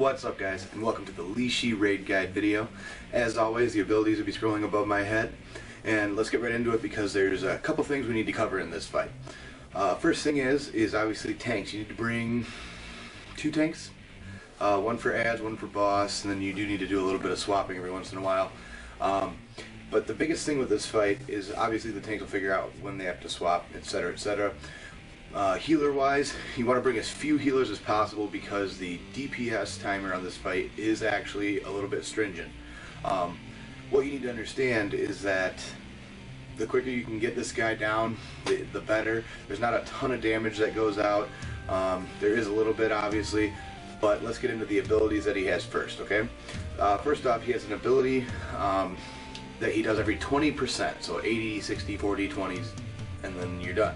What's up guys, and welcome to the Lei Shi raid guide video. As always, the abilities will be scrolling above my head, and let's get right into it because there's a couple things we need to cover in this fight. First thing is obviously tanks. You need to bring 2 tanks, one for ads, one for boss, and then you do need to do a little bit of swapping every once in a while. But the biggest thing with this fight is obviously the tanks will figure out when they have to swap, etc., etc. Healer wise, you want to bring as few healers as possible because the DPS timer on this fight is actually a little bit stringent. What you need to understand is that the quicker you can get this guy down, the better. There's not a ton of damage that goes out. There is a little bit obviously, but let's get into the abilities that he has first, okay? First off, he has an ability that he does every 20%, so 80, 60, 40, 20s, and then you're done.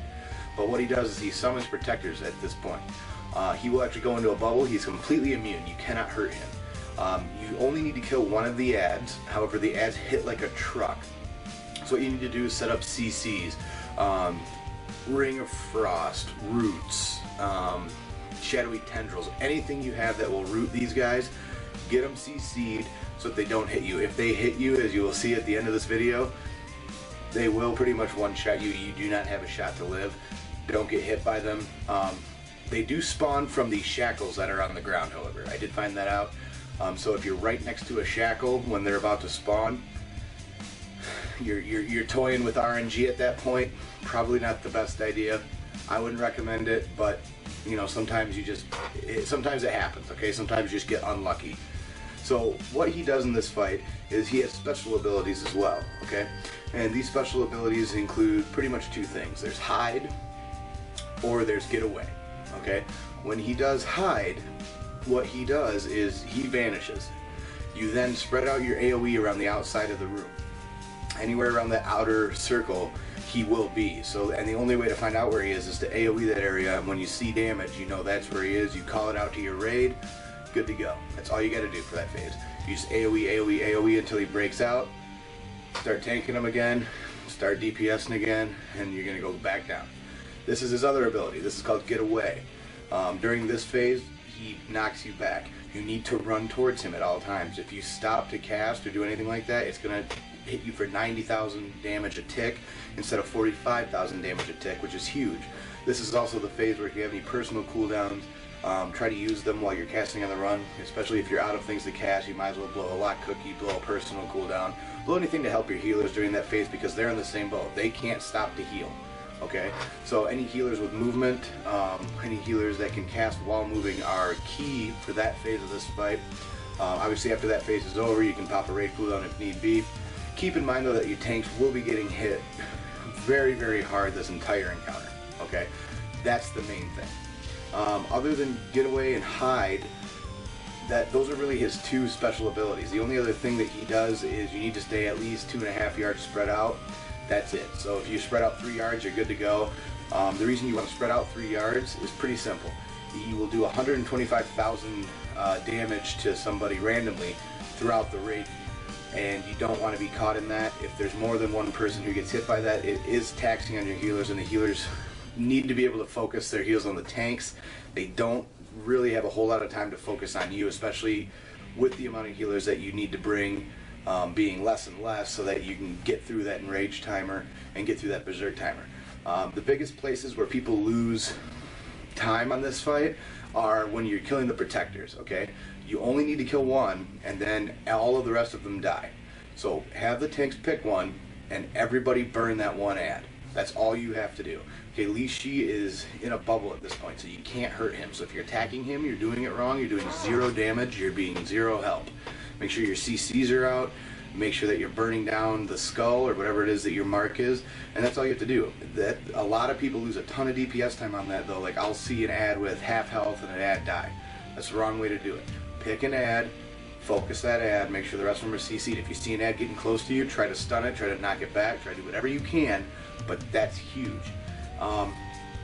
But what he does is he summons protectors at this point. He will actually go into a bubble. He's completely immune. You cannot hurt him. You only need to kill one of the ads. However, the ads hit like a truck. So what you need to do is set up CCs, Ring of Frost, Roots, Shadowy Tendrils, anything you have that will root these guys, get them CC'd so that they don't hit you. If they hit you, as you will see at the end of this video, they will pretty much one-shot you. You do not have a shot to live. Don't get hit by them. They do spawn from the shackles that are on the ground, however. I did find that out. So if you're right next to a shackle when they're about to spawn, you're toying with RNG at that point. Probably not the best idea. I wouldn't recommend it, but you know, sometimes sometimes it happens, okay? Sometimes you just get unlucky. So what he does in this fight is he has special abilities as well, okay? And these special abilities include pretty much 2 things. There's hide, or there's get away, okay? When he does hide, what he does is he vanishes. You then spread out your AoE around the outside of the room. Anywhere around the outer circle, he will be. So, and the only way to find out where he is to AoE that area, and when you see damage, you know that's where he is. You call it out to your raid, good to go. That's all you gotta do for that phase. You just AoE, AoE, AoE until he breaks out, start tanking him again, start DPSing again, and you're gonna go back down. This is his other ability. This is called Get Away. During this phase, he knocks you back. You need to run towards him at all times. If you stop to cast or do anything like that, it's gonna hit you for 90,000 damage a tick instead of 45,000 damage a tick, which is huge. This is also the phase where if you have any personal cooldowns, try to use them while you're casting on the run, especially if you're out of things to cast. You might as well blow a lock cookie, blow a personal cooldown, blow anything to help your healers during that phase because they're in the same boat. They can't stop to heal, okay? So any healers with movement, any healers that can cast while moving are key for that phase of this fight. Obviously after that phase is over, you can pop a raid cooldown if need be. Keep in mind though that your tanks will be getting hit very, very hard this entire encounter, okay? That's the main thing. Other than Get Away and Hide, those are really his 2 special abilities. The only other thing that he does is you need to stay at least 2.5 yards spread out. That's it. So if you spread out 3 yards, you're good to go. The reason you want to spread out 3 yards is pretty simple. You will do 125,000 damage to somebody randomly throughout the raid, and you don't want to be caught in that. If there's more than one person who gets hit by that, it is taxing on your healers, and the healers need to be able to focus their heals on the tanks. They don't really have a whole lot of time to focus on you, especially with the amount of healers that you need to bring being less and less, so that you can get through that enrage timer and get through that berserk timer. The biggest places where people lose time on this fight are when you're killing the protectors, okay? You only need to kill one, and then all of the rest of them die. So have the tanks pick one, and everybody burn that one ad. That's all you have to do. Okay, Lei Shi is in a bubble at this point, so you can't hurt him. So if you're attacking him, you're doing it wrong, you're doing 0 damage, you're being 0 help. Make sure your CCs are out, make sure that you're burning down the skull or whatever it is that your mark is, and that's all you have to do. A lot of people lose a ton of DPS time on that though. Like I'll see an ad with half health and an ad die. That's the wrong way to do it. Pick an ad, focus that ad, make sure the rest of them are CC'd. If you see an ad getting close to you, try to stun it, try to knock it back, try to do whatever you can, but that's huge.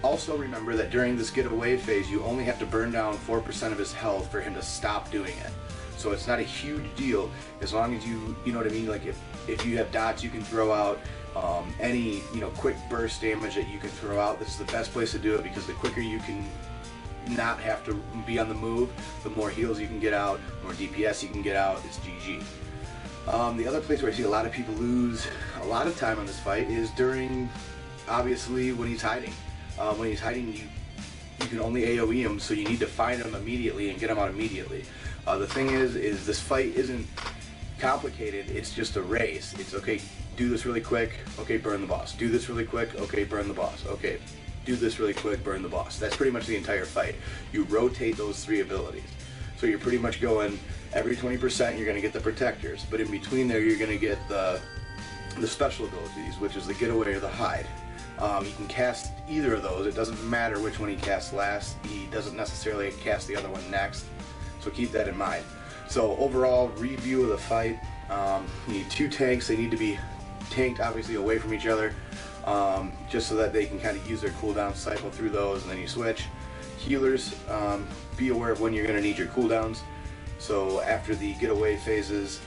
Also remember that during this Get Away phase, you only have to burn down 4% of his health for him to stop doing it. So it's not a huge deal as long as you know what I mean, like if you have dots you can throw out, any quick burst damage that you can throw out, this is the best place to do it because the quicker you can not have to be on the move, the more heals you can get out, the more DPS you can get out, it's GG. The other place where I see a lot of people lose a lot of time on this fight is during, obviously, when he's hiding. When he's hiding, you can only AoE him, so you need to find him immediately and get him out immediately. The thing is this fight isn't complicated, it's just a race. It's okay, do this really quick, okay, burn the boss. Do this really quick, okay, burn the boss. Okay, do this really quick, burn the boss. That's pretty much the entire fight. You rotate those 3 abilities. So you're pretty much going, every 20% you're going to get the protectors, but in between there you're going to get the special abilities, which is the getaway or the hide. You can cast either of those, it doesn't matter which one he casts last, he doesn't necessarily cast the other one next, so keep that in mind. So overall review of the fight, you need 2 tanks, they need to be tanked obviously away from each other, just so that they can kind of use their cooldown, cycle through those, and then you switch. Healers, be aware of when you're going to need your cooldowns. So after the getaway phases,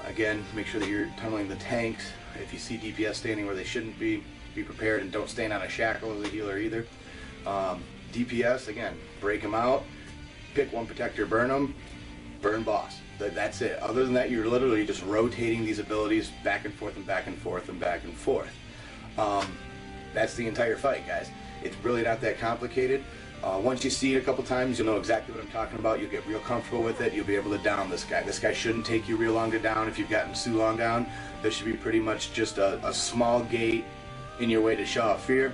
again, make sure that you're tunneling the tanks. If you see DPS standing where they shouldn't be prepared, and don't stand on a shackle as a healer either. DPS, again, break them out, pick one protector, burn them, burn boss. That's it. Other than that, you're literally just rotating these abilities back and forth and back and forth and back and forth. That's the entire fight, guys. It's really not that complicated. Once you see it a couple times, you'll know exactly what I'm talking about. You'll get real comfortable with it. You'll be able to down this guy. This guy shouldn't take you real long to down if you've gotten too long down. This should be pretty much just a small gate in your way to show off fear.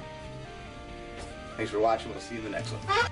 Thanks for watching. We'll see you in the next one.